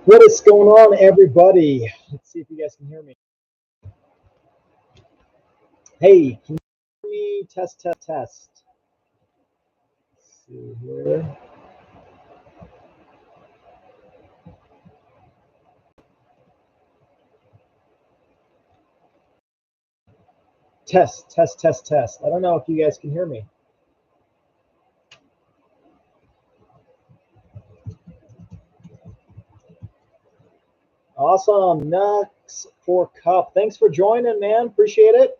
What is going on, everybody? Let's see if you guys can hear me. Hey, can you hear me? Test, test, test. Let's see here. Test, test, test, test. I don't know if you guys can hear me. Awesome. Nux for Cup. Thanks for joining, man. Appreciate it.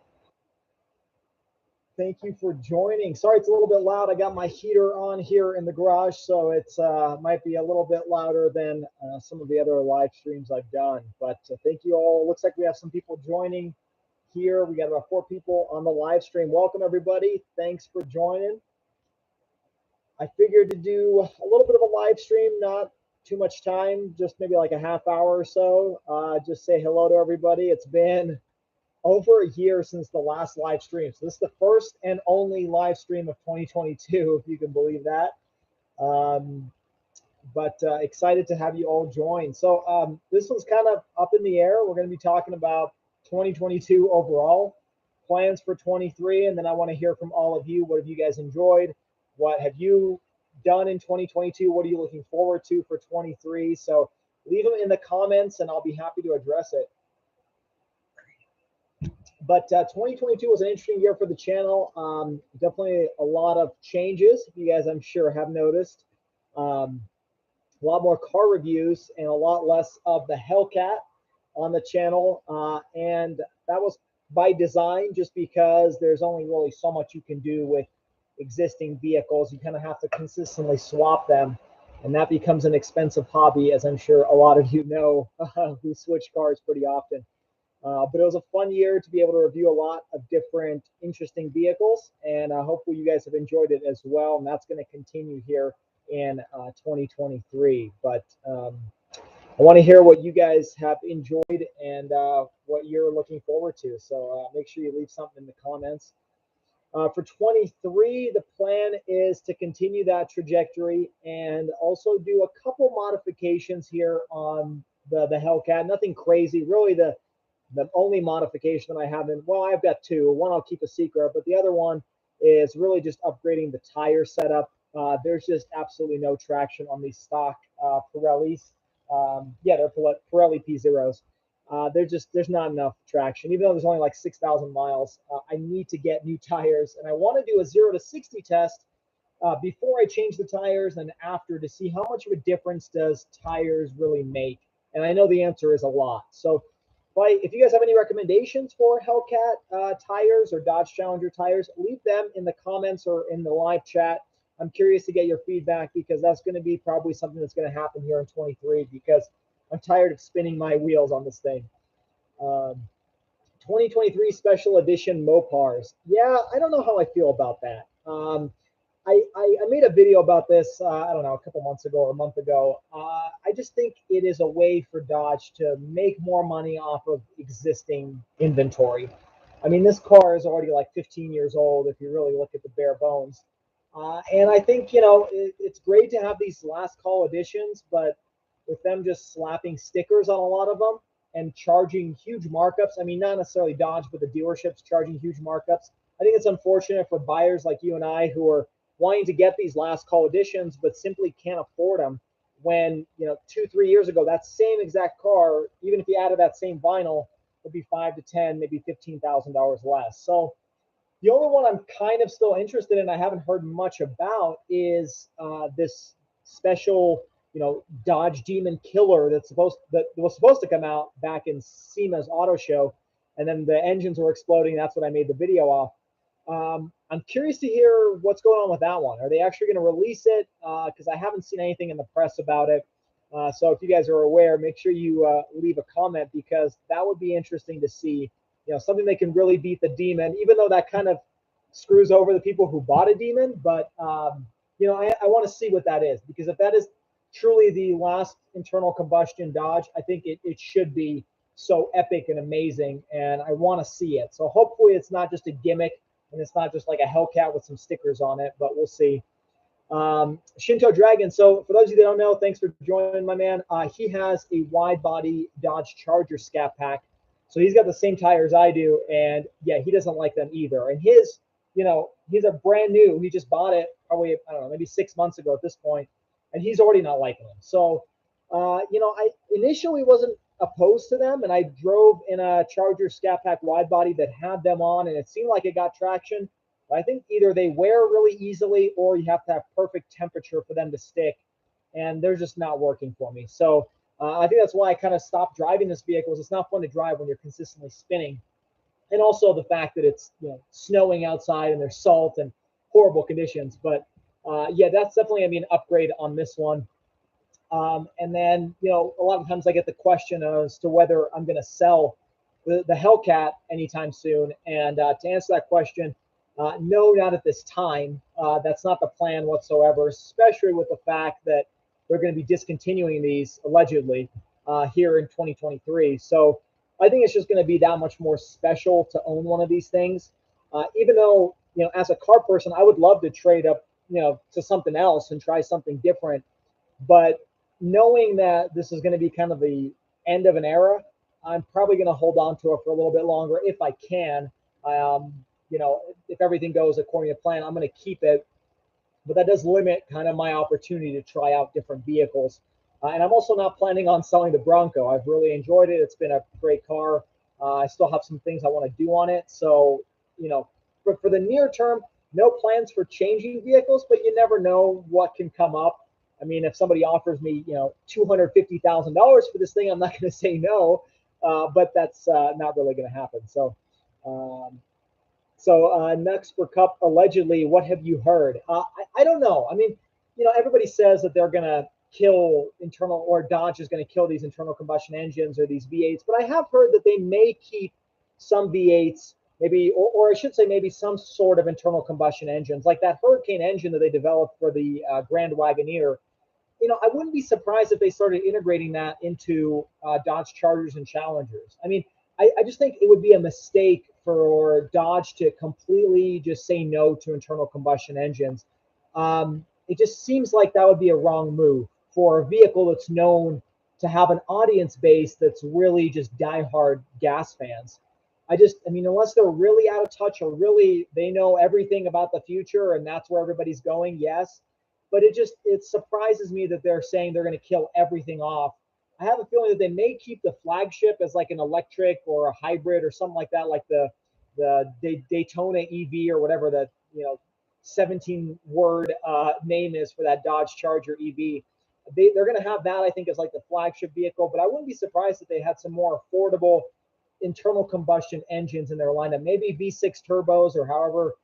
Thank you for joining. Sorry, it's a little bit loud. I got my heater on here in the garage, so it's might be a little bit louder than some of the other live streams I've done. But thank you all. Looks like we have some people joining here. We got about 4 people on the live stream. Welcome, everybody. Thanks for joining. I figured to do a little bit of a live stream, not too much time, just maybe like a half hour or so. Just say hello to everybody. It's been over a year since the last live stream. So this is the first and only live stream of 2022, if you can believe that. But excited to have you all join. So this one's kind of up in the air. We're going to be talking about 2022 overall, plans for 23, and then I want to hear from all of you. What have you guys enjoyed? What have you done in 2022? What are you looking forward to for 23? So leave them in the comments, and I'll be happy to address it. But 2022 was an interesting year for the channel. Definitely a lot of changes. You guys, I'm sure, have noticed. A lot more car reviews and a lot less of the Hellcat on the channel. And that was by design, just because there's only really so much you can do with existing vehicles. You kind of have to consistently swap them. And that becomes an expensive hobby, as I'm sure a lot of you know who switch cars pretty often. But it was a fun year to be able to review a lot of different interesting vehicles, and hopefully you guys have enjoyed it as well. And that's going to continue here in 2023. But I want to hear what you guys have enjoyed and what you're looking forward to. So make sure you leave something in the comments. For 23, the plan is to continue that trajectory and also do a couple modifications here on the Hellcat. Nothing crazy, really. The only modification that I haven't, well, I've got 2. One I'll keep a secret, but the other one is really just upgrading the tire setup. There's just absolutely no traction on these stock Pirellis. Yeah, they're Pirelli P0s. There's not enough traction, even though there's only like 6,000 miles. I need to get new tires, and I want to do a 0 to 60 test before I change the tires and after, to see how much of a difference does tires really make. And I know the answer is a lot. So if you guys have any recommendations for Hellcat tires or Dodge Challenger tires, leave them in the comments or in the live chat. I'm curious to get your feedback, because that's going to be probably something that's going to happen here in 23, because I'm tired of spinning my wheels on this thing. 2023 special edition Mopars. Yeah, I don't know how I feel about that. I made a video about this, I don't know, a couple months ago or a month ago. I just think it is a way for Dodge to make more money off of existing inventory. I mean, this car is already like 15 years old if you really look at the bare bones. And I think, it's great to have these last call editions, but with them just slapping stickers on a lot of them and charging huge markups. I mean, not necessarily Dodge, but the dealerships charging huge markups. I think it's unfortunate for buyers like you and I who are wanting to get these last call editions, but simply can't afford them, when 2-3 years ago that same exact car, even if you added that same vinyl, would be $5 to $10, maybe $15,000 less. So the only one I'm kind of still interested in, I haven't heard much about, is this special Dodge Demon Killer that was supposed to come out back in SEMA's auto show, and then the engines were exploding. That's what I made the video off. I'm curious to hear what's going on with that one. Are they actually going to release it? Because I haven't seen anything in the press about it. So if you guys are aware, make sure you leave a comment, because that would be interesting to see. Something that can really beat the Demon, even though that kind of screws over the people who bought a Demon. But I want to see what that is, because if that is truly the last internal combustion Dodge, I think it should be so epic and amazing, and I want to see it. So hopefully it's not just a gimmick, and it's not just like a Hellcat with some stickers on it, but we'll see. Shinto Dragon. So for those of you that don't know, thanks for joining, my man. He has a wide body Dodge Charger Scat Pack. So he's got the same tires I do. And yeah, he doesn't like them either. And his, he's a brand new, he just bought it probably, I don't know, maybe 6 months ago at this point, and he's already not liking them. So, I initially wasn't opposed to them, and I drove in a Charger Scat Pack wide body that had them on, and it seemed like it got traction. But I think either they wear really easily or you have to have perfect temperature for them to stick, and they're just not working for me. So I think that's why I kind of stopped driving this vehicle. It's not fun to drive when you're consistently spinning, and also the fact that it's snowing outside and there's salt and horrible conditions. But yeah, that's definitely an upgrade on this one. And then a lot of times I get the question as to whether I'm going to sell the Hellcat anytime soon. And to answer that question, no, not at this time. That's not the plan whatsoever, especially with the fact that they're going to be discontinuing these allegedly here in 2023. So I think it's just going to be that much more special to own one of these things. Even though, as a car person, I would love to trade up, to something else and try something different. But knowing that this is going to be kind of the end of an era, I'm probably going to hold on to it for a little bit longer if I can. If everything goes according to plan, I'm going to keep it. But that does limit kind of my opportunity to try out different vehicles. And I'm also not planning on selling the Bronco. I've really enjoyed it. It's been a great car. I still have some things I want to do on it. So, for the near term, no plans for changing vehicles, but you never know what can come up. I mean, if somebody offers me, $250,000 for this thing, I'm not going to say no, but that's not really going to happen. So, next for Cup, allegedly, what have you heard? I don't know. I mean, everybody says that they're going to kill internal, or Dodge is going to kill these internal combustion engines or these V8s, but I have heard that they may keep some V8s, maybe, or I should say maybe some sort of internal combustion engines, like that Hurricane engine that they developed for the Grand Wagoneer. I wouldn't be surprised if they started integrating that into Dodge Chargers and Challengers. I mean, I just think it would be a mistake for Dodge to completely just say no to internal combustion engines. It just seems like that would be a wrong move for a vehicle that's known to have an audience base that's really just diehard gas fans. Unless they're really out of touch or really they know everything about the future and that's where everybody's going, yes. But it surprises me that they're saying they're going to kill everything off. I have a feeling that they may keep the flagship as like an electric or a hybrid or something like that, like the Daytona EV or whatever the 17-word name is for that Dodge Charger EV. They're going to have that, I think, as like the flagship vehicle. But I wouldn't be surprised if they had some more affordable internal combustion engines in their lineup, maybe V6 turbos or however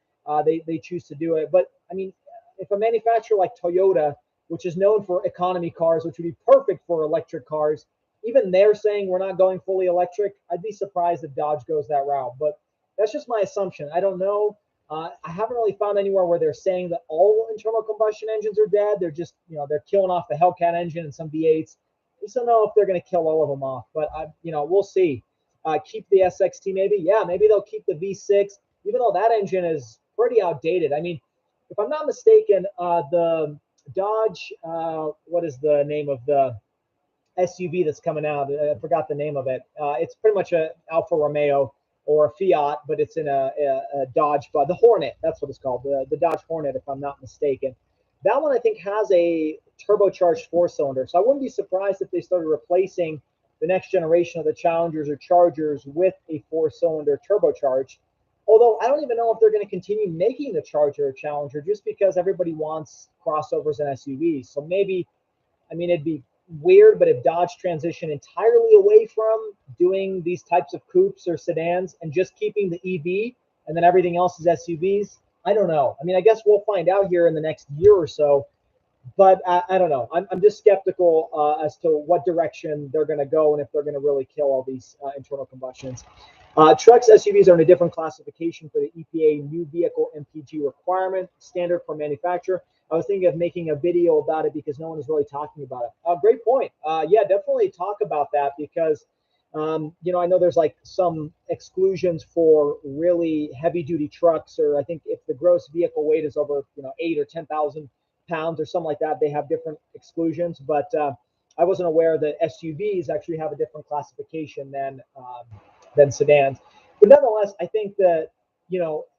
they choose to do it. But I mean, if a manufacturer like Toyota, which is known for economy cars, which would be perfect for electric cars, even they're saying we're not going fully electric, I'd be surprised if Dodge goes that route. But that's just my assumption. I don't know. I haven't really found anywhere where they're saying that all internal combustion engines are dead. They're just, they're killing off the Hellcat engine and some V8s. I just don't know if they're going to kill all of them off, but we'll see. Keep the SXT maybe. Yeah, maybe they'll keep the V6, even though that engine is pretty outdated. I mean, if I'm not mistaken, the Dodge, what is the name of the SUV that's coming out? I forgot the name of it. It's pretty much a Alfa Romeo or a Fiat, but it's in a Dodge, but the Hornet, that's what it's called, the Dodge Hornet, if I'm not mistaken. That one, I think, has a turbocharged 4-cylinder. So I wouldn't be surprised if they started replacing the next generation of the Challengers or Chargers with a 4-cylinder turbocharged. Although I don't even know if they're going to continue making the Charger or Challenger just because everybody wants crossovers and SUVs. So maybe, it'd be weird, but if Dodge transitioned entirely away from doing these types of coupes or sedans and just keeping the EV and then everything else is SUVs, I don't know. I guess we'll find out here in the next year or so. But I don't know. I'm just skeptical as to what direction they're going to go and if they're going to really kill all these internal combustions. Trucks, SUVs are in a different classification for the EPA new vehicle MPG requirement standard for manufacturer. I was thinking of making a video about it because no one is really talking about it. Great point. Yeah, definitely talk about that because, I know there's like some exclusions for really heavy duty trucks, or I think if the gross vehicle weight is over, 8 or 10,000 pounds or something like that, they have different exclusions. But I wasn't aware that SUVs actually have a different classification than sedans. But nonetheless, I think that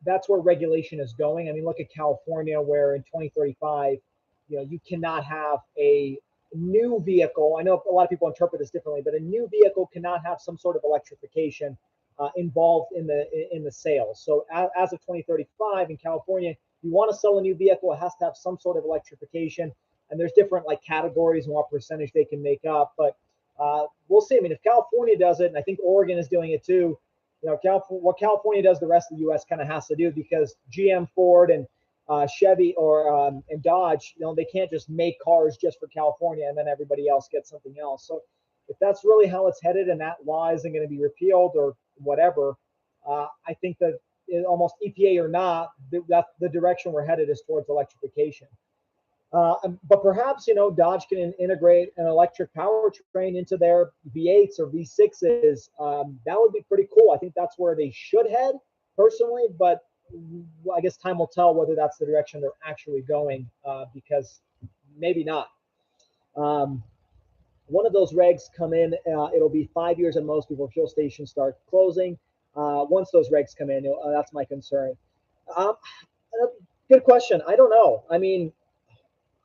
that's where regulation is going. I mean, look at California, where in 2035, you cannot have a new vehicle. I know a lot of people interpret this differently, but a new vehicle cannot have some sort of electrification involved in the sales. So as of 2035 in California, you want to sell a new vehicle, it has to have some sort of electrification. And there's different like categories and what percentage they can make up. But we'll see. I mean, if California does it, and I think Oregon is doing it too, what California does, the rest of the U.S. kind of has to do, because GM, Ford, and Chevy and Dodge, they can't just make cars just for California and then everybody else gets something else. So if that's really how it's headed and that law isn't going to be repealed or whatever, I think that almost EPA or not, that's the direction we're headed is towards electrification. But perhaps, Dodge can integrate an electric powertrain into their V8s or V6s. That would be pretty cool. I think that's where they should head personally, but I guess time will tell whether that's the direction they're actually going, because maybe not. One of those regs come in, it'll be 5 years at most before fuel stations start closing. Once those regs come in, that's my concern. Good question. I don't know. I mean,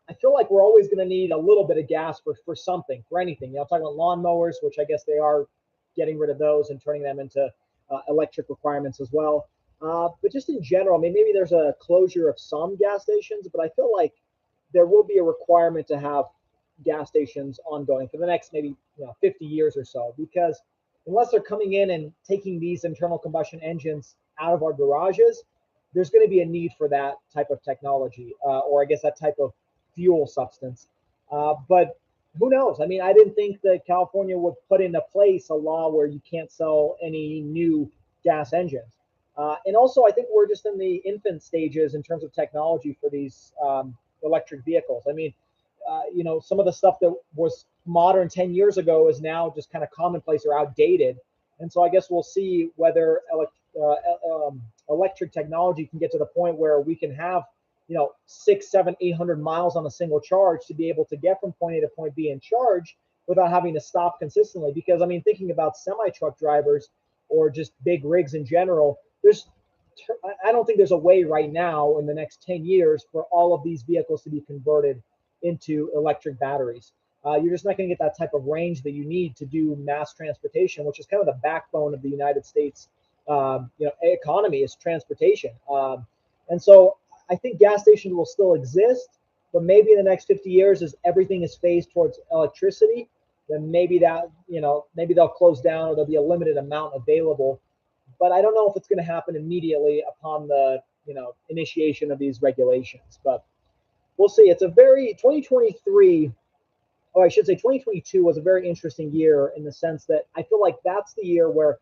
I feel like we're always going to need a little bit of gas for something, for anything. I'm talking about lawnmowers, which I guess they are getting rid of those and turning them into electric requirements as well. But just in general, I mean, maybe there's a closure of some gas stations, but I feel like there will be a requirement to have gas stations ongoing for the next maybe 50 years or so, because unless they're coming in and taking these internal combustion engines out of our garages, there's going to be a need for that type of technology, or I guess that type of fuel substance. But who knows? I mean, I didn't think that California would put into place a law where you can't sell any new gas engines. And also, I think we're just in the infant stages in terms of technology for these electric vehicles. I mean, some of the stuff that was modern 10 years ago is now just kind of commonplace or outdated. And so I guess we'll see whether electric technology can get to the point where we can have 600, 700, 800 miles on a single charge to be able to get from point A to point B and charge without having to stop consistently. Because I mean, thinking about semi-truck drivers or just big rigs in general, I don't think there's a way right now in the next 10 years for all of these vehicles to be converted into electric batteries. You're just not going to get that type of range that you need to do mass transportation, which is kind of the backbone of the United States economy, is transportation. And so I think gas stations will still exist, but maybe in the next 50 years, as everything is phased towards electricity, then maybe they'll close down or there'll be a limited amount available. But I don't know if it's going to happen immediately upon the initiation of these regulations. But we'll see. It's a very 2023, or I should say 2022 was a very interesting year in the sense that I feel like that's the year where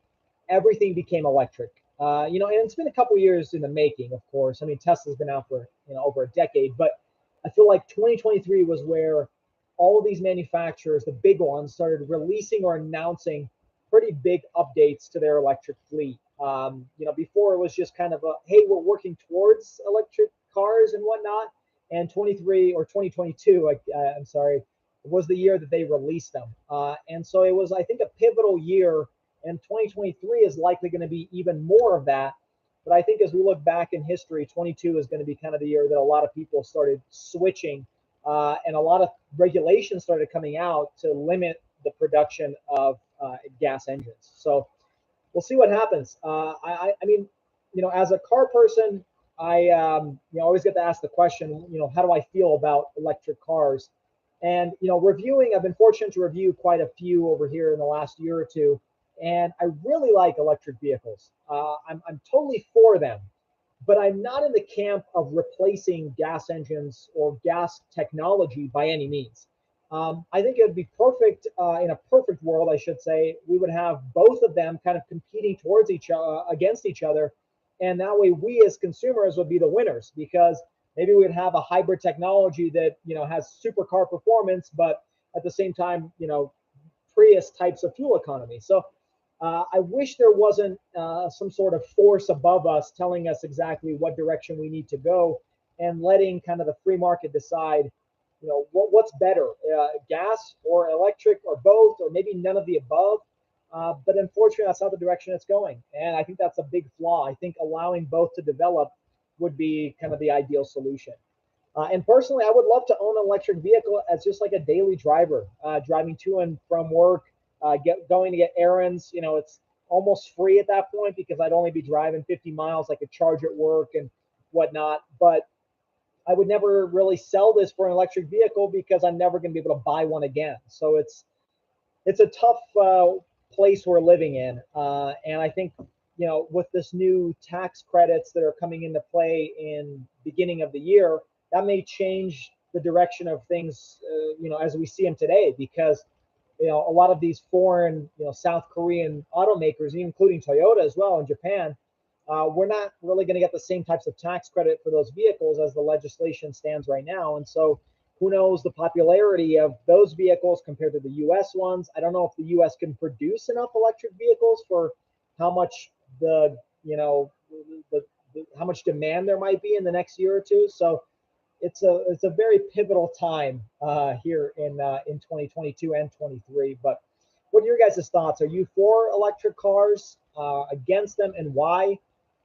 everything became electric. And it's been a couple years in the making, of course. I mean, Tesla's been out for over a decade, but I feel like 2023 was where all of these manufacturers, the big ones, started releasing or announcing pretty big updates to their electric fleet. Before it was just kind of hey, we're working towards electric cars and whatnot. And 23 or 2022, I'm sorry, was the year that they released them. And so it was, I think, a pivotal year. And 2023 is likely going to be even more of that. But I think as we look back in history, 22 is going to be kind of the year that a lot of people started switching, and a lot of regulations started coming out to limit the production of gas engines. So we'll see what happens. I mean, as a car person, I always get to ask the question, how do I feel about electric cars? And I've been fortunate to review quite a few over here in the last year or two. And I really like electric vehicles. I'm totally for them, but I'm not in the camp of replacing gas engines or gas technology by any means. I think it would be perfect, in a perfect world, I should say, we would have both of them kind of competing towards against each other. And that way we as consumers would be the winners, because maybe we'd have a hybrid technology that, has supercar performance, but at the same time, Prius types of fuel economy. So I wish there wasn't some sort of force above us telling us exactly what direction we need to go. and letting kind of the free market decide, what's better, gas or electric or both, or maybe none of the above. But unfortunately, that's not the direction it's going. And I think that's a big flaw. I think allowing both to develop would be kind of the ideal solution. And personally, I would love to own an electric vehicle as just like a daily driver, driving to and from work, going to get errands. It's almost free at that point because I'd only be driving 50 miles. I could charge at work and whatnot. But I would never really sell this for an electric vehicle because I'm never going to be able to buy one again. So it's a tough place we're living in, and I think with this new tax credits that are coming into play in beginning of the year, that may change the direction of things, as we see them today, because a lot of these foreign, South Korean automakers, including Toyota as well in Japan, we're not really going to get the same types of tax credit for those vehicles as the legislation stands right now. And so who knows the popularity of those vehicles compared to the US ones. I don't know if the US can produce enough electric vehicles for how much how much demand there might be in the next year or two. So it's a very pivotal time here in 2022 and 23. But what are your guys' thoughts? Are you for electric cars, against them, and why?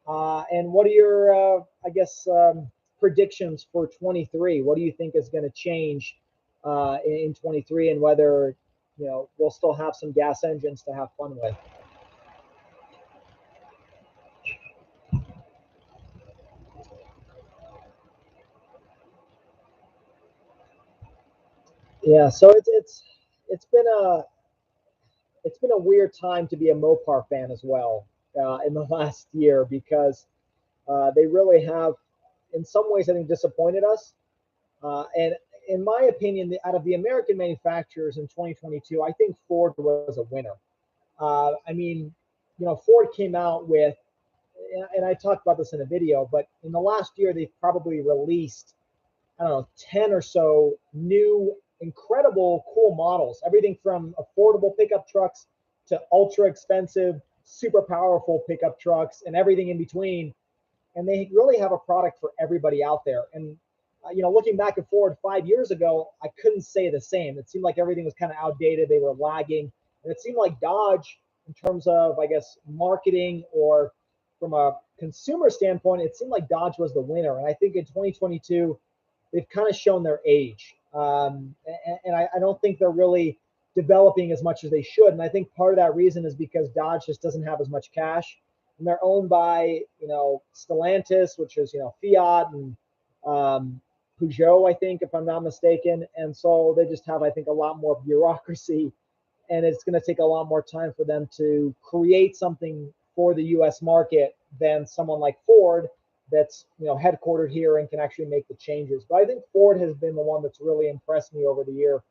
And what are your, predictions for 23? What do you think is going to change in 23, and whether we'll still have some gas engines to have fun with? Yeah, so it's been a weird time to be a Mopar fan as well in the last year, because they really have, in some ways, I think, disappointed us. And in my opinion, out of the American manufacturers in 2022, I think Ford was a winner. I mean, Ford came out with, and I talked about this in a video, but in the last year, they've probably released, I don't know, 10 or so new, incredible, cool models. Everything from affordable pickup trucks to ultra expensive, super powerful pickup trucks, and everything in between. And they really have a product for everybody out there. And looking back and forward 5 years ago, I couldn't say the same. It seemed like everything was kind of outdated. They were lagging, and it seemed like Dodge, in terms of, I guess, marketing or from a consumer standpoint, it seemed like Dodge was the winner. And I think in 2022, they've kind of shown their age, and I don't think they're really developing as much as they should. And I think part of that reason is because Dodge just doesn't have as much cash, and they're owned by Stellantis, which is Fiat, and Peugeot, I think, if I'm not mistaken. And so they just have, I think, a lot more bureaucracy, and it's going to take a lot more time for them to create something for the U.S. market than someone like Ford, that's headquartered here and can actually make the changes. But I think Ford has been the one that's really impressed me over the year.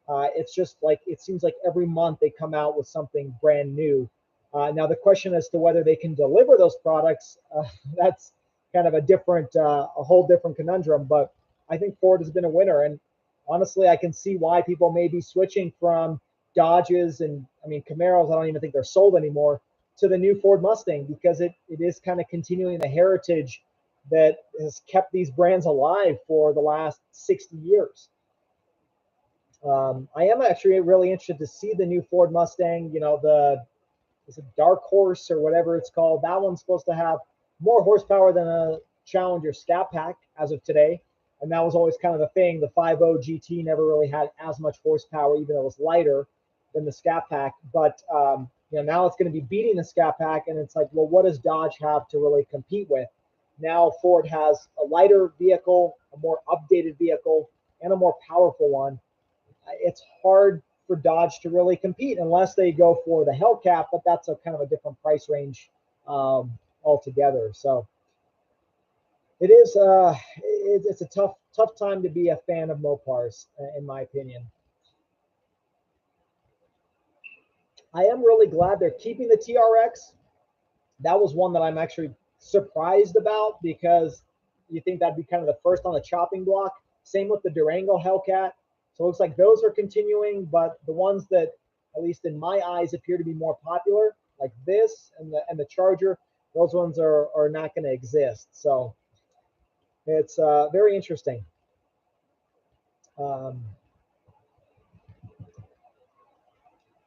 It's just like, it seems like every month they come out with something brand new. Now the question as to whether they can deliver those products, that's kind of a whole different conundrum. But I think Ford has been a winner, and honestly, I can see why people may be switching from Dodges and, I mean, Camaros. I don't even think they're sold anymore, to the new Ford Mustang, because it is kind of continuing the heritage that has kept these brands alive for the last 60 years. I am actually really interested to see the new Ford Mustang. Is it Dark Horse or whatever it's called? That one's supposed to have more horsepower than a Challenger Scat Pack as of today. And that was always kind of the thing. The 5.0 GT never really had as much horsepower, even though it was lighter than the Scat Pack. But now it's going to be beating the Scat Pack, and it's like, well, what does Dodge have to really compete with? Now Ford has a lighter vehicle, a more updated vehicle, and a more powerful one. It's hard for Dodge to really compete unless they go for the Hellcat, but that's a kind of a different price range altogether. So it is it's a tough time to be a fan of Mopars, in my opinion. I am really glad they're keeping the TRX. That was one that I'm actually surprised about, because you think that'd be kind of the first on the chopping block. Same with the Durango Hellcat. So it looks like those are continuing, but the ones that, at least in my eyes, appear to be more popular, like this and the Charger, those ones are not going to exist. So It's very interesting. Um,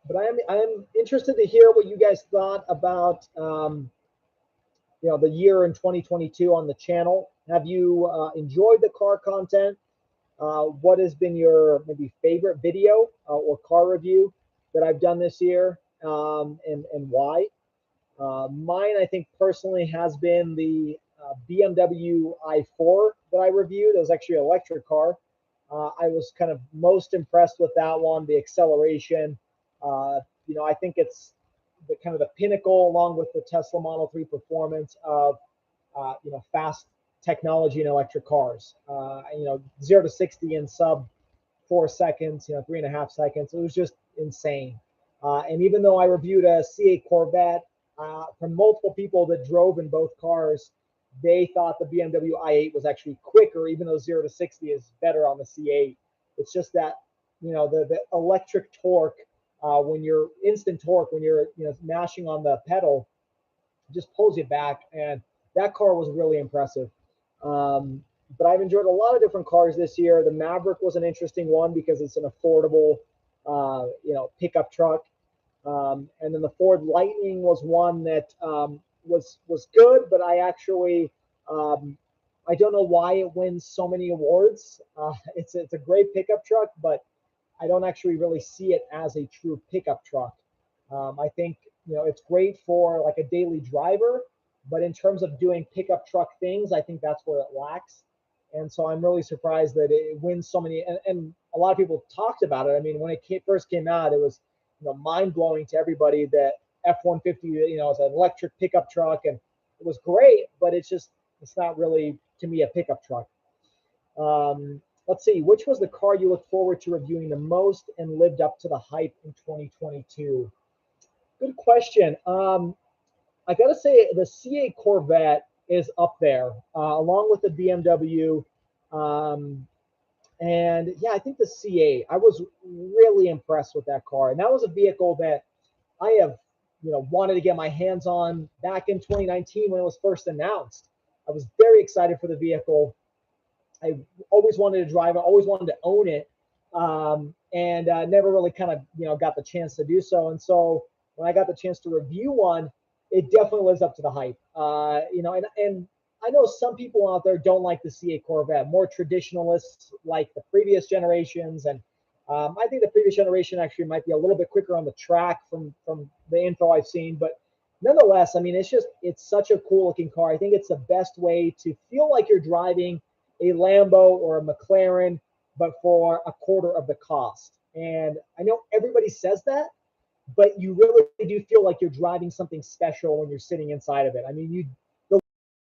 but I am interested to hear what you guys thought about the year in 2022 on the channel. Have you enjoyed the car content? What has been your maybe favorite video or car review that I've done this year, and why? Mine, I think personally, has been the BMW i4 that I reviewed. It was actually an electric car. I was kind of most impressed with that one. The acceleration, I think it's the kind of the pinnacle, along with the Tesla Model 3 performance of fast technology in electric cars. 0 to 60 in sub 4 seconds, 3.5 seconds. It was just insane. And even though I reviewed a C8 Corvette, from multiple people that drove in both cars, they thought the BMW i8 was actually quicker, even though 0 to 60 is better on the C8. It's just that, the electric torque, when you're instant torque, when you're, mashing on the pedal, just pulls you back. And that car was really impressive. But I've enjoyed a lot of different cars this year. The Maverick was an interesting one because it's an affordable, pickup truck. And then the Ford Lightning was one that was good, but um, I don't know why it wins so many awards. It's a great pickup truck, but I don't actually really see it as a true pickup truck. I think it's great for like a daily driver, but in terms of doing pickup truck things, I think that's where it lacks. And so I'm really surprised that it wins so many. And a lot of people talked about it. I mean, when it first came out, it was mind blowing to everybody that F-150 is an electric pickup truck, and it was great, but it's not really to me a pickup truck. Let's see, which was the car you look forward to reviewing the most and lived up to the hype in 2022? Good question. I got to say the C8 Corvette is up there, along with the BMW. Um, and yeah, I think the C8, I was really impressed with that car. And that was a vehicle that I have, wanted to get my hands on back in 2019 when it was first announced. I was very excited for the vehicle. I always wanted to drive it, always wanted to own it, and never really kind of got the chance to do so. And so when I got the chance to review one, it definitely lives up to the hype. And I know some people out there don't like the C8 Corvette, more traditionalists like the previous generations, and I think the previous generation actually might be a little bit quicker on the track from the info I've seen, but nonetheless, I mean, it's such a cool looking car. I think it's the best way to feel like you're driving a Lambo or a McLaren, but for a quarter of the cost. And I know everybody says that, but you really do feel like you're driving something special when you're sitting inside of it. I mean,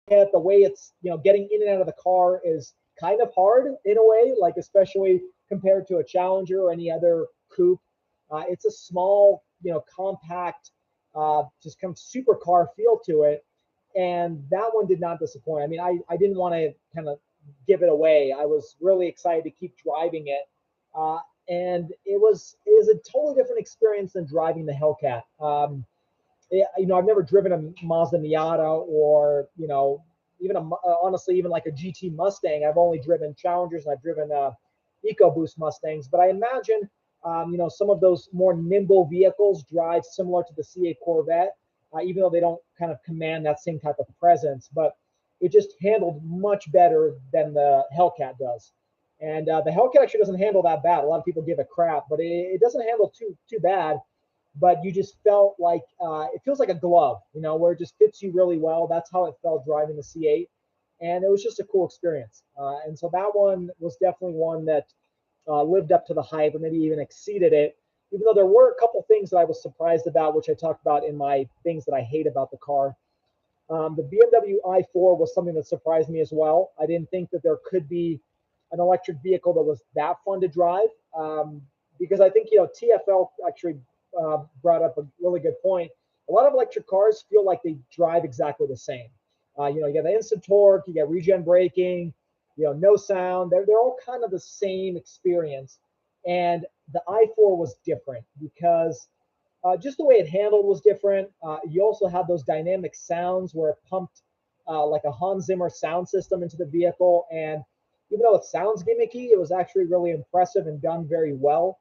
the way it's getting in and out of the car is kind of hard in a way, like especially compared to a Challenger or any other coupe. It's a small, compact, just kind of supercar feel to it, and that one did not disappoint. I mean, I didn't want to kind of give it away. I was really excited to keep driving it. And it was a totally different experience than driving the Hellcat. I've never driven a Mazda Miata or even honestly even like a GT Mustang. I've only driven Challengers and I've driven EcoBoost Mustangs. But I imagine some of those more nimble vehicles drive similar to the C8 Corvette, even though they don't kind of command that same type of presence. But it just handled much better than the Hellcat does. And the Hellcat actually doesn't handle that bad. A lot of people give it crap, but it doesn't handle too bad. But you just felt like it feels like a glove, where it just fits you really well. That's how it felt driving the C8, and it was just a cool experience. And so that one was definitely one that lived up to the hype, or maybe even exceeded it. Even though there were a couple things that I was surprised about, which I talked about in my things that I hate about the car. The BMW i4 was something that surprised me as well. I didn't think that there could be an electric vehicle that was that fun to drive, because I think TFL actually brought up a really good point. A lot of electric cars feel like they drive exactly the same. You got the instant torque, you got regen braking, no sound. They're all kind of the same experience. And the i4 was different because just the way it handled was different. You also had those dynamic sounds where it pumped like a Hans Zimmer sound system into the vehicle. And even though it sounds gimmicky, it was actually really impressive and done very well.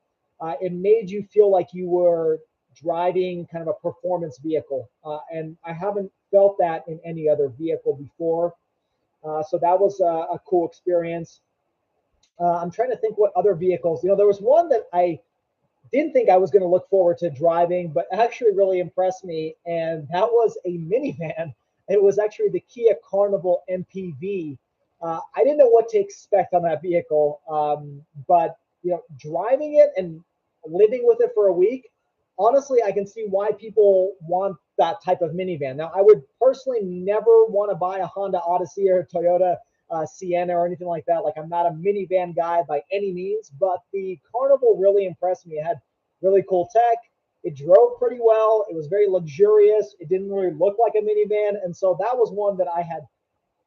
It made you feel like you were driving kind of a performance vehicle. And I haven't felt that in any other vehicle before. So that was a cool experience. I'm trying to think what other vehicles. There was one that I didn't think I was going to look forward to driving, but actually really impressed me, and that was a minivan. It was actually the Kia Carnival MPV. I didn't know what to expect on that vehicle, but driving it and living with it for a week, honestly, I can see why people want that type of minivan. Now, I would personally never want to buy a Honda Odyssey or a Toyota Sienna or anything like that. Like, I'm not a minivan guy by any means, but the Carnival really impressed me. It had really cool tech. It drove pretty well. It was very luxurious. It didn't really look like a minivan. And so that was one that I had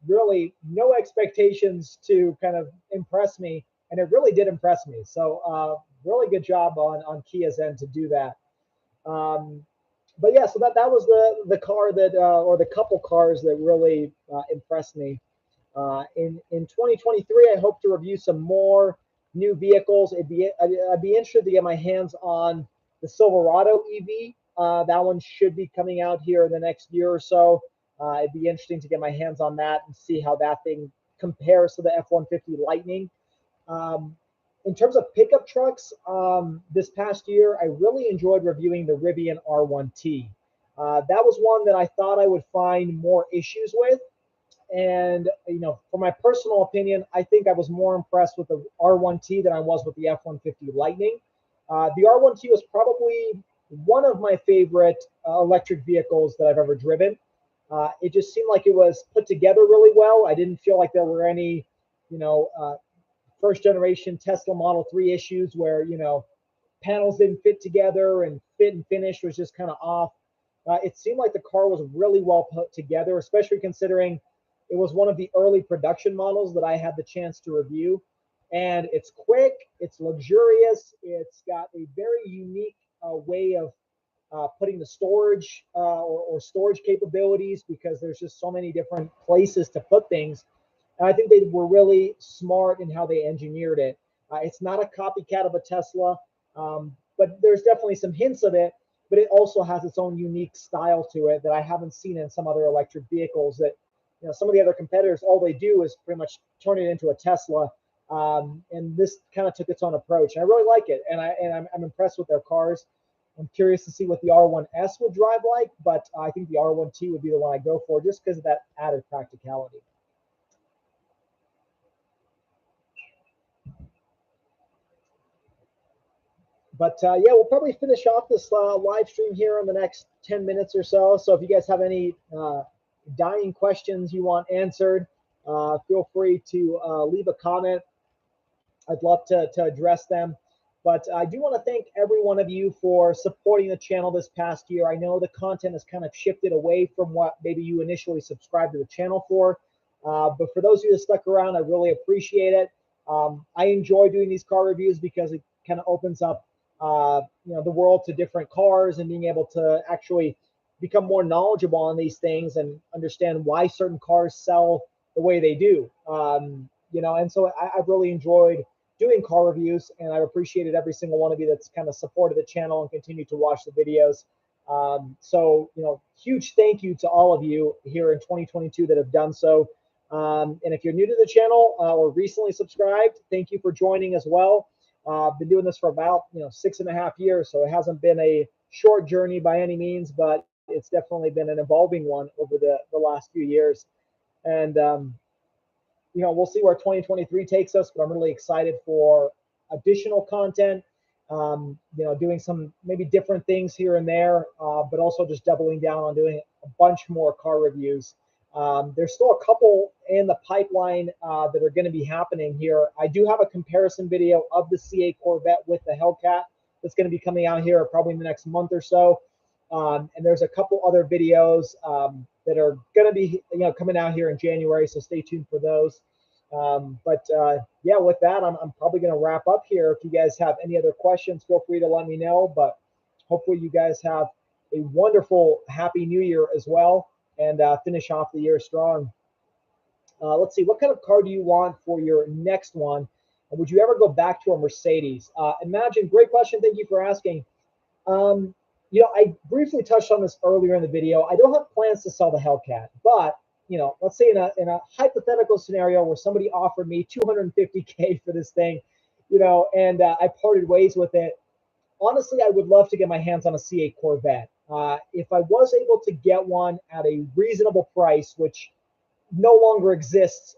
really no expectations to kind of impress me. And it really did impress me. So really good job on Kia's end to do that. But yeah, so that was the car that or the couple cars that really impressed me. In 2023, I hope to review some more new vehicles. I'd be interested to get my hands on the Silverado EV. That one should be coming out here in the next year or so. It'd be interesting to get my hands on that and see how that thing compares to the F-150 Lightning. In terms of pickup trucks, this past year, I really enjoyed reviewing the Rivian R1T. That was one that I thought I would find more issues with. And, for my personal opinion, I think I was more impressed with the R1T than I was with the F-150 Lightning. The R1T was probably one of my favorite electric vehicles that I've ever driven. It just seemed like it was put together really well. I didn't feel like there were any, first generation Tesla Model 3 issues where, panels didn't fit together and fit and finish was just kind of off. It seemed like the car was really well put together, especially considering it was one of the early production models that I had the chance to review. And it's quick, it's luxurious, it's got a very unique way of putting the storage or storage capabilities, because there's just so many different places to put things. And I think they were really smart in how they engineered it. It's not a copycat of a Tesla, but there's definitely some hints of it. But it also has its own unique style to it that I haven't seen in some other electric vehicles. That some of the other competitors, all they do is pretty much turn it into a Tesla. And this kind of took its own approach. And I really like it, and I'm impressed with their cars. I'm curious to see what the R1S would drive like, but I think the R1T would be the one I go for just because of that added practicality. But yeah, we'll probably finish off this live stream here in the next 10 minutes or so. So if you guys have any dying questions you want answered, feel free to leave a comment. I'd love to address them. But I do want to thank every one of you for supporting the channel this past year. I know the content has kind of shifted away from what maybe you initially subscribed to the channel for. But for those of you that stuck around, I really appreciate it. I enjoy doing these car reviews because it kind of opens up the world to different cars and being able to actually become more knowledgeable on these things and understand why certain cars sell the way they do. And so I've really enjoyed doing car reviews, and I've appreciated every single one of you that's kind of supported the channel and continued to watch the videos. So huge thank you to all of you here in 2022 that have done so. And if you're new to the channel or recently subscribed, thank you for joining as well. I've been doing this for about 6.5 years, so it hasn't been a short journey by any means, but it's definitely been an evolving one over the last few years. And we'll see where 2023 takes us, but I'm really excited for additional content. Doing some maybe different things here and there, but also just doubling down on doing a bunch more car reviews. There's still a couple in the pipeline that are going to be happening here. I do have a comparison video of the C8 Corvette with the Hellcat that's going to be coming out here probably in the next month or so. And there's a couple other videos that are going to be coming out here in January, so stay tuned for those. Yeah, with that, I'm probably going to wrap up here. If you guys have any other questions, feel free to let me know. But hopefully you guys have a wonderful, happy new year as well. and finish off the year strong. Let's see, what kind of car do you want for your next one? And would you ever go back to a Mercedes? Imagine, great question. Thank you for asking. Um, I briefly touched on this earlier in the video. I don't have plans to sell the Hellcat, but let's say in a hypothetical scenario where somebody offered me 250K for this thing, and I parted ways with it. Honestly, I would love to get my hands on a C8 Corvette. If I was able to get one at a reasonable price, which no longer exists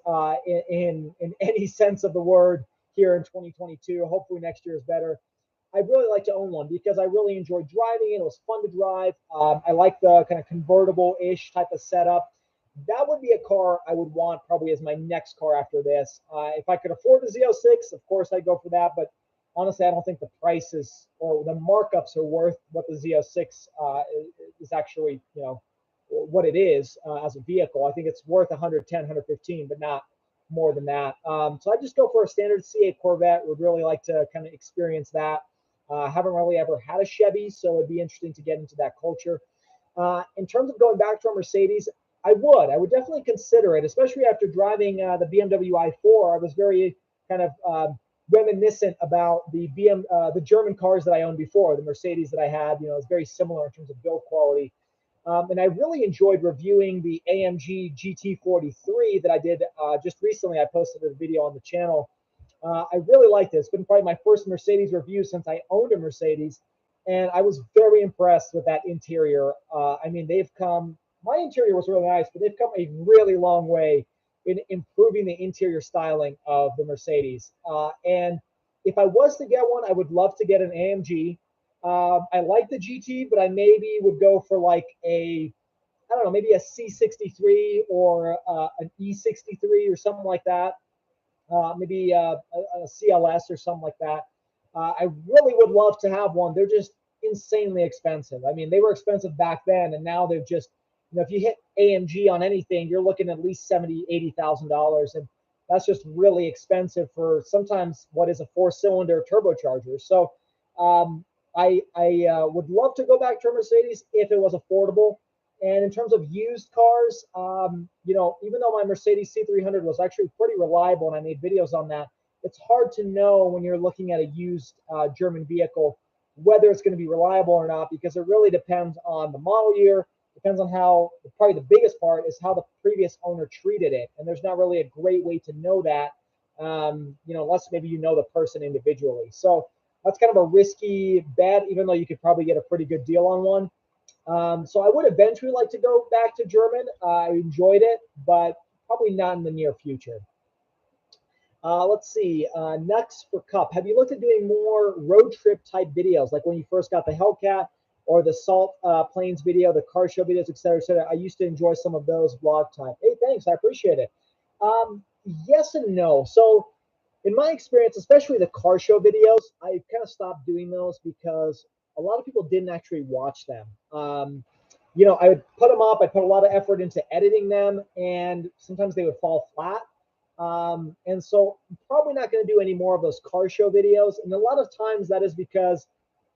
in any sense of the word here in 2022. Hopefully next year is better. I'd really like to own one because I really enjoyed driving it. It was fun to drive. I like the kind of convertible-ish type of setup. That would be a car I would want probably as my next car after this. If I could afford the Z06, of course I'd go for that. But honestly, I don't think the prices or the markups are worth what the Z06 is actually, what it is as a vehicle. I think it's worth 110, 115, but not more than that. So I just go for a standard C8 Corvette. Would really like to kind of experience that. Haven't really ever had a Chevy, so it'd be interesting to get into that culture. In terms of going back to a Mercedes, I would definitely consider it, especially after driving the BMW i4. I was very kind of reminiscent about the German cars that I owned before, the Mercedes that I had. It's very similar in terms of build quality. And I really enjoyed reviewing the AMG GT43 that I did just recently. I posted a video on the channel. I really liked it. It's been probably my first Mercedes review since I owned a Mercedes, and I was very impressed with that interior. I mean, my interior was really nice, but they've come a really long way in improving the interior styling of the Mercedes. And if I was to get one, I would love to get an AMG. I like the GT, but I maybe would go for like I don't know, maybe a C63 or an E63 or something like that. Maybe a CLS or something like that. I really would love to have one. They're just insanely expensive. I mean, they were expensive back then, and now they're just, if you hit AMG on anything, you're looking at least $70,000, $80,000, and that's just really expensive for sometimes what is a 4-cylinder turbocharger. So I would love to go back to a Mercedes if it was affordable. And in terms of used cars, even though my Mercedes C300 was actually pretty reliable and I made videos on that, it's hard to know when you're looking at a used German vehicle whether it's going to be reliable or not, because it really depends on the model year, depends on how, probably the biggest part is how the previous owner treated it. And there's not really a great way to know that, unless maybe you know the person individually. So that's kind of a risky bet, even though you could probably get a pretty good deal on one. So I would eventually like to go back to German. I enjoyed it, but probably not in the near future. Let's see. Next for Cup. Have you looked at doing more road trip type videos, like when you first got the Hellcat or the Salt Plains video, the car show videos, et cetera, et cetera? I used to enjoy some of those vlog type. Hey, thanks. I appreciate it. Yes and no. So in my experience, especially the car show videos, I kind of stopped doing those because a lot of people didn't actually watch them. I would put them up. I put a lot of effort into editing them, and sometimes they would fall flat. And so I'm probably not going to do any more of those car show videos. And a lot of times that is because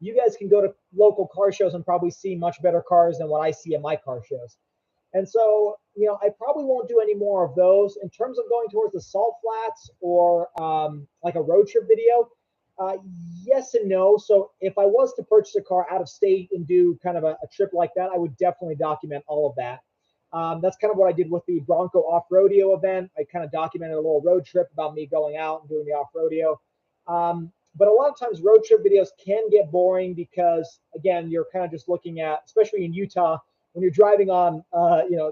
you guys can go to local car shows and probably see much better cars than what I see at my car shows. And so, I probably won't do any more of those. In terms of going towards the salt flats or like a road trip video, yes and no. So if I was to purchase a car out of state and do kind of a trip like that, I would definitely document all of that. That's kind of what I did with the Bronco off-rodeo event. I kind of documented a little road trip about me going out and doing the off-rodeo. But a lot of times road trip videos can get boring because, again, you're kind of just looking at, especially in Utah, when you're driving on,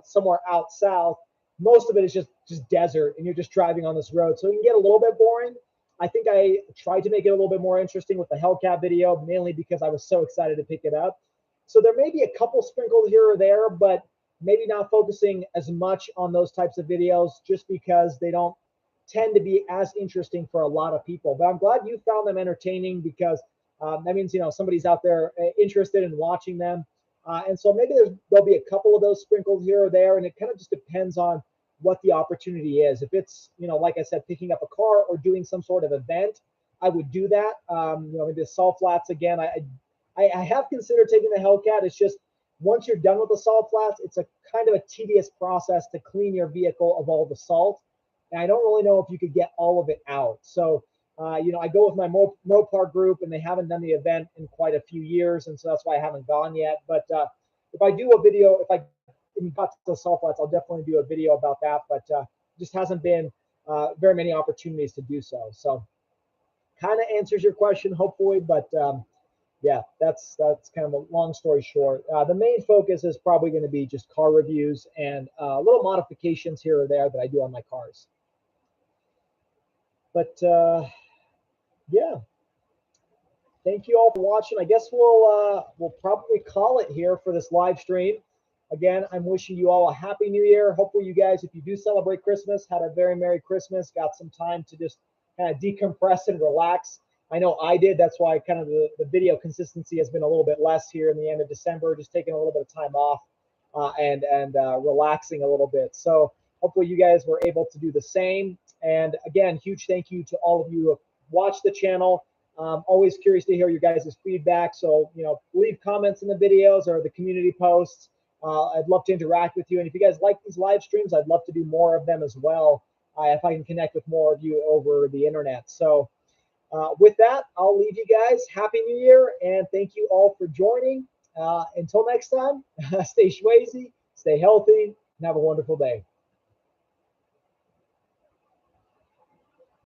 somewhere out south, most of it is just desert, and you're just driving on this road. So it can get a little bit boring. I think I tried to make it a little bit more interesting with the Hellcat video, mainly because I was so excited to pick it up. So there may be a couple sprinkled here or there, but maybe not focusing as much on those types of videos just because they don't tend to be as interesting for a lot of people. But I'm glad you found them entertaining, because that means, somebody's out there interested in watching them. And so maybe there'll be a couple of those sprinkled here or there, and it kind of just depends on what the opportunity is. If it's, like I said, picking up a car or doing some sort of event, I would do that. Maybe the salt flats again. I have considered taking the Hellcat. It's just once you're done with the salt flats, it's a kind of a tedious process to clean your vehicle of all the salt. And I don't really know if you could get all of it out. So, you know, I go with my Mopar group, and they haven't done the event in quite a few years, and so that's why I haven't gone yet. But if I do a video, if I got to the salt flats, I'll definitely do a video about that. But just hasn't been very many opportunities to do so. So, kind of answers your question, hopefully. But yeah, that's kind of a long story short. The main focus is probably going to be just car reviews and little modifications here or there that I do on my cars. But yeah, thank you all for watching. I guess we'll probably call it here for this live stream. Again, I'm wishing you all a happy new year. Hopefully you guys, if you do celebrate Christmas, had a very Merry Christmas, got some time to just kind of decompress and relax. I know I did. That's why kind of the video consistency has been a little bit less here in the end of December, just taking a little bit of time off and relaxing a little bit. So hopefully you guys were able to do the same. And again, huge thank you to all of you who have watched the channel. Always curious to hear your guys' feedback. So, you know, leave comments in the videos or the community posts. I'd love to interact with you. And if you guys like these live streams, I'd love to do more of them as well if I can connect with more of you over the internet. So with that, I'll leave you guys. Happy New Year, and thank you all for joining. Until next time, stay schwazy, stay healthy, and have a wonderful day.